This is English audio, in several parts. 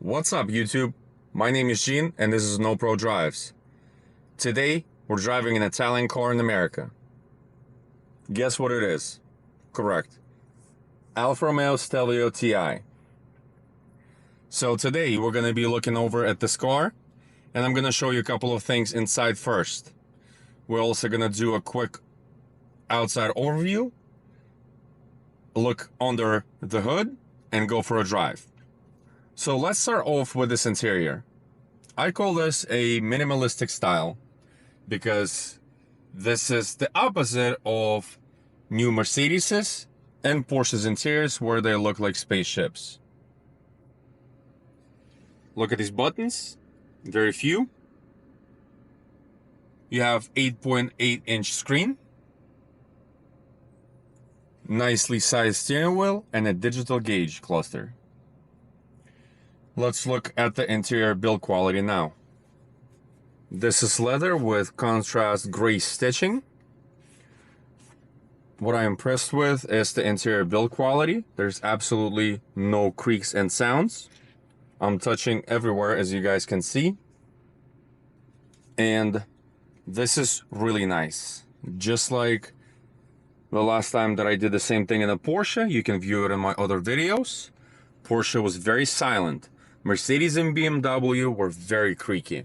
What's up, YouTube? My name is Gene, and this is NoProDrives. Today, we're driving an Italian car in America. Guess what it is? Correct. Alfa Romeo Stelvio Ti. So today, we're going to be looking over at this car, and I'm going to show you a couple of things inside first. We're also going to do a quick outside overview, look under the hood, and go for a drive. So let's start off with this interior. I call this a minimalistic style because this is the opposite of new Mercedes' and Porsche's interiors where they look like spaceships. Look at these buttons, very few. You have 8.8-inch screen, nicely sized steering wheel, and a digital gauge cluster. Let's look at the interior build quality now. This is leather with contrast gray stitching. What I'm impressed with is the interior build quality. There's absolutely no creaks and sounds. I'm touching everywhere, as you guys can see. And this is really nice. Just like the last time that I did the same thing in a Porsche, you can view it in my other videos. Porsche was very silent. Mercedes and BMW were very creaky,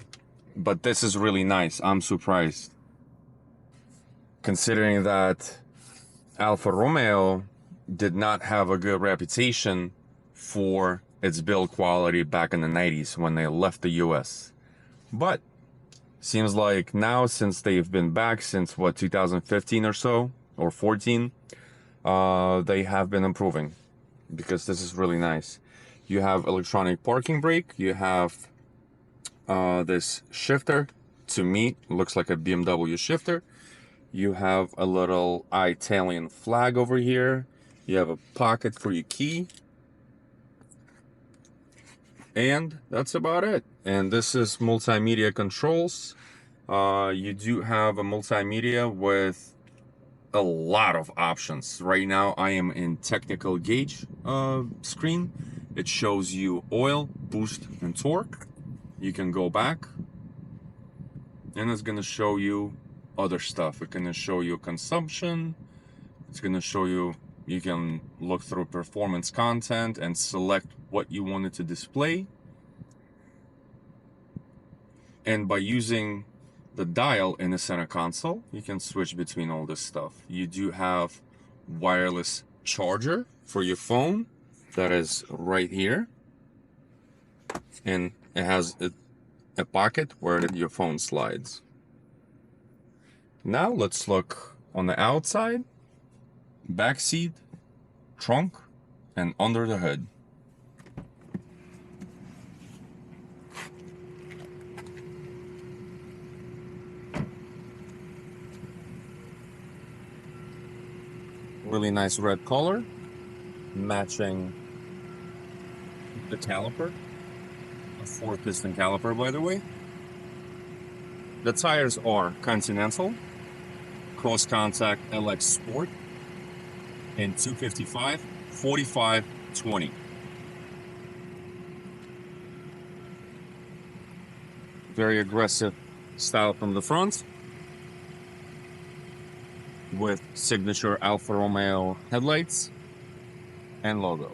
but this is really nice. I'm surprised, considering that Alfa Romeo did not have a good reputation for its build quality back in the 90s when they left the US. But seems like now, since they've been back since what, 2015 or so, or 14, they have been improving, because this is really nice. You have electronic parking brake. You have this shifter. To me, looks like a BMW shifter. You have a little Italian flag over here. You have a pocket for your key. And that's about it. And this is multimedia controls. You do have a multimedia with a lot of options. Right now, I am in technical gauge screen. It shows you oil, boost, and torque. You can go back, and it's going to show you other stuff. It's going to show you consumption. It's going to show you, you can look through performance content and select what you want it to display. And by using the dial in the center console, you can switch between all this stuff. You do have wireless charger for your phone. That is right here, and it has a pocket where your phone slides. Now let's look on the outside, back seat, trunk, and under the hood. Really nice red color, matching the caliper, a 4-piston caliper, by the way. The tires are Continental Cross Contact LX Sport in 255 45 20. Very aggressive style from the front, with signature Alfa Romeo headlights and logo.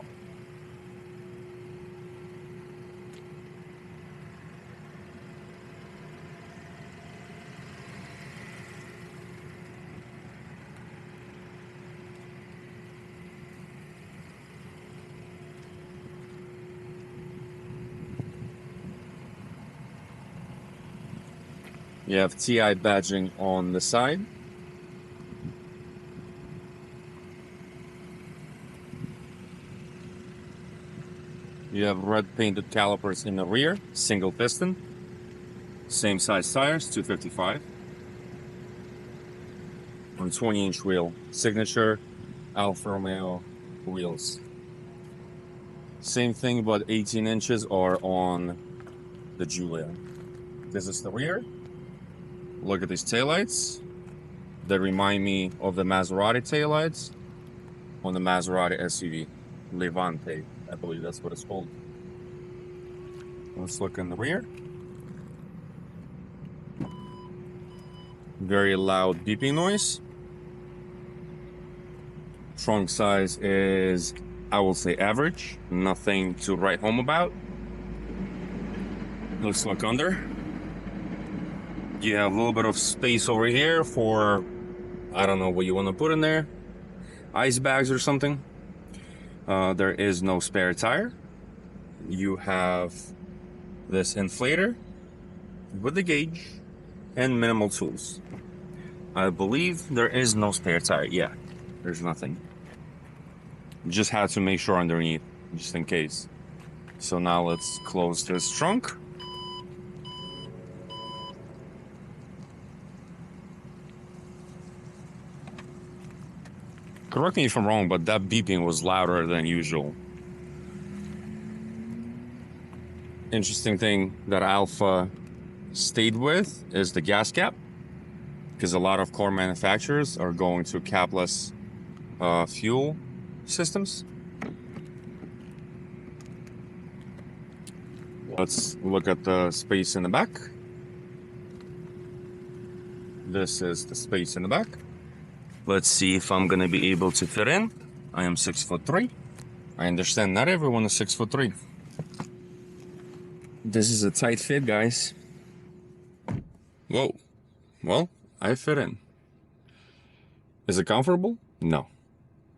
You have TI badging on the side. You have red painted calipers in the rear, single piston, same size tires, 255. On 20-inch wheel, signature Alfa Romeo wheels. Same thing, but 18 inches are on the Giulia. This is the rear. Look at these taillights. They remind me of the Maserati taillights on the Maserati SUV. Levante, I believe that's what it's called. Let's look in the rear. Very loud beeping noise. Trunk size is, I will say, average. Nothing to write home about. Let's look under. You have a little bit of space over here for, I don't know what you want to put in there. Ice bags or something. There is no spare tire. You have this inflator with the gauge and minimal tools. I believe there is no spare tire. Yeah, there's nothing. Just had to make sure underneath, just in case. So now let's close this trunk. Correct me if I'm wrong, but that beeping was louder than usual. Interesting thing that Alfa stayed with is the gas cap, because a lot of car manufacturers are going to capless fuel systems. Let's look at the space in the back. This is the space in the back. Let's see if I'm gonna be able to fit in. I am 6'3". I understand not everyone is 6'3". This is a tight fit, guys. Whoa. Well, I fit in. Is it comfortable? No.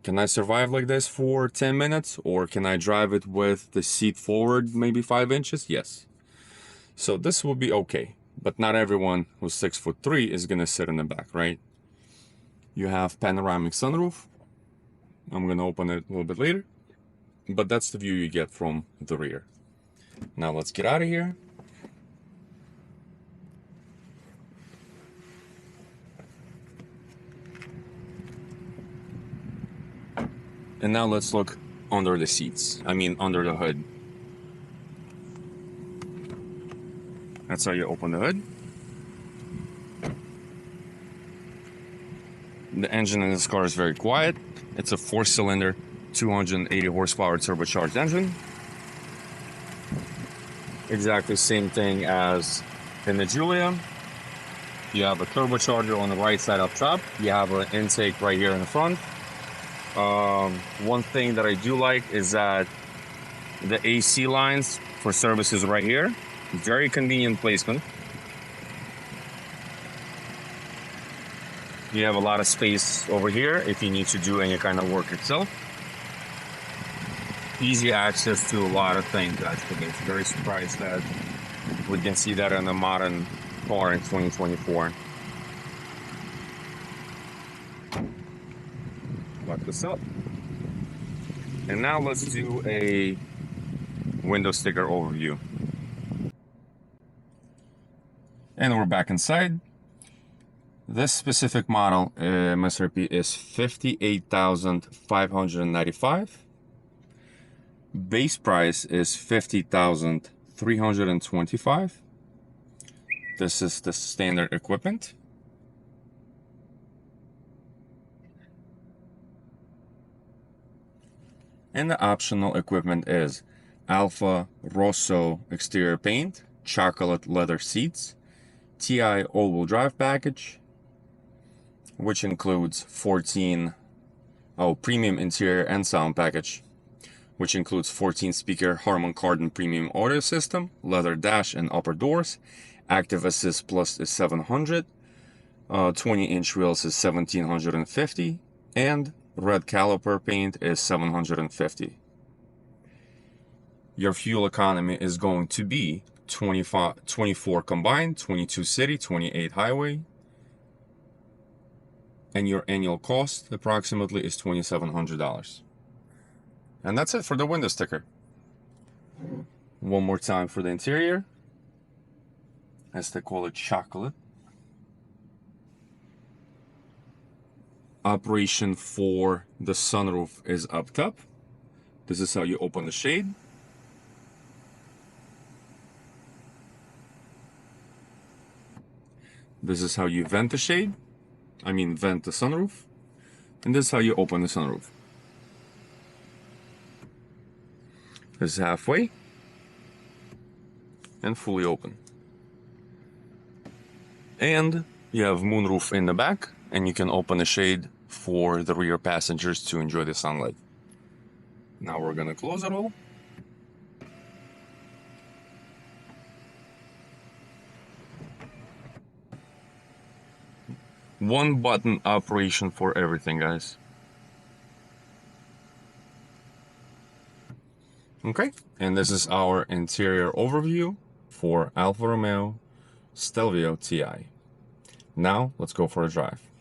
Can I survive like this for 10 minutes? Or can I drive it with the seat forward maybe 5 inches? Yes. So this will be okay. But not everyone who's 6'3" is gonna sit in the back, right? You have panoramic sunroof. I'm gonna open it a little bit later. But that's the view you get from the rear. Now let's get out of here. And now let's look under the seats. I mean, under the hood. That's how you open the hood. The engine in this car is very quiet. It's a 4-cylinder, 280 horsepower turbocharged engine. Exactly same thing as in the Giulia. You have a turbocharger on the right side up top. You have an intake right here in the front. One thing that I do like is that the AC lines for service is right here. Very convenient placement. You have a lot of space over here if you need to do any kind of work itself. Easy access to a lot of things, actually. I'm very surprised that we can see that in a modern car in 2024. Lock this up. And now let's do a window sticker overview. And we're back inside. This specific model MSRP is $58,595. Base price is $50,325. This is the standard equipment. And the optional equipment is Alfa Rosso exterior paint, chocolate leather seats, TI all-wheel drive package, which includes premium interior and sound package, which includes 14-speaker Harman Kardon premium audio system, leather dash and upper doors, active assist plus is 700, 20-inch wheels is 1750, and red caliper paint is 750. Your fuel economy is going to be 24 combined, 22 city, 28 highway. And your annual cost approximately is $2,700. And that's it for the window sticker. One more time for the interior. As they call it, chocolate. Operation for the sunroof is up top. This is how you open the shade. This is how you vent the shade. Vent the sunroof. And this is how you open the sunroof. This is halfway. and fully open. And you have moonroof in the back, and you can open a shade for the rear passengers to enjoy the sunlight. Now we're gonna close it all. One button operation for everything, guys. Okay, and this is our interior overview for Alfa Romeo Stelvio Ti. Now let's go for a drive.